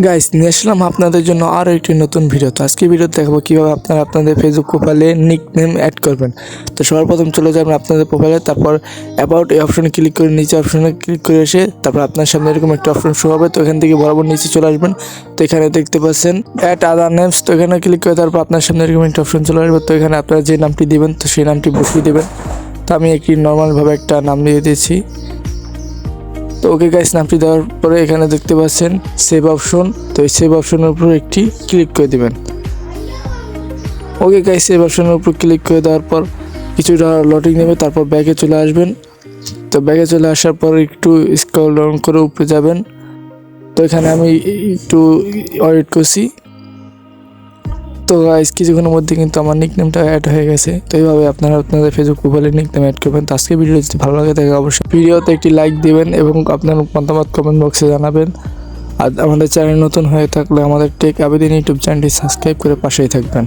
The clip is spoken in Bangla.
গাইস নিয়ে আসলাম আপনাদের জন্য আরও একটি নতুন ভিডিও। তো আজকে ভিডিও দেখাবো কীভাবে আপনারা আপনাদের ফেসবুক প্রোফাইলে নিক নেম অ্যাড করবেন। তো সবার প্রথম চলে যাবেন আপনাদের প্রোফাইলে, তারপর অ্যাবাউট এই অপশনে ক্লিক করে নিচে অপশনে ক্লিক করে এসে তারপর আপনার সামনে এরকম একটা অপশন শো হবে। তো এখান থেকে বরাবর নিচে চলে আসবেন। তো এখানে দেখতে পাচ্ছেন অ্যাড আদার নেমস। তো এখানে ক্লিক করে তারপর আপনার সামনে এরকম একটা অপশন চলে আসবে। তো এখানে আপনারা যে নামটি দিবেন তো সেই নামটি বসিয়ে দেবেন। তো আমি একটি নর্মালভাবে একটা নাম দিয়ে দিয়েছি। তো ওকে গাইস, নামটি দেওয়ার পরে এখানে দেখতে পাচ্ছেন সেভ অপশন। তো এই সেভ অপশনের উপর একটি ক্লিক করে দিবেন। ওকে গাইস, সেভ অপশনের উপর ক্লিক করে দেওয়ার পর কিছুটা লোডিং নেবে, তারপর ব্যাকে চলে আসবেন। তো ব্যাকে চলে আসার পর একটু স্ক্রল ডাউন করে উপরে যাবেন। তো এখানে আমি একটু ওয়েট করছি। তো গাইস কিছুক্ষণের মধ্যে কিন্তু আমার নিকনেমটা অ্যাড হয়ে গেছে। তো এইভাবে আপনারা আপনাদের ফেসবুক প্রোফাইলে নিকনেম অ্যাড করবেন। তো আজকে ভিডিও যদি ভালো লাগে থাকে অবশ্যই ভিডিওতে একটি লাইক দিবেন এবং আপনার মতামত কমেন্ট বক্সে জানাবেন। আর আমাদের চ্যানেল নতুন হয়ে থাকলে আমাদের টেক আবেদন ইউটিউব চ্যানেলটি সাবস্ক্রাইব করে পাশেই থাকবেন।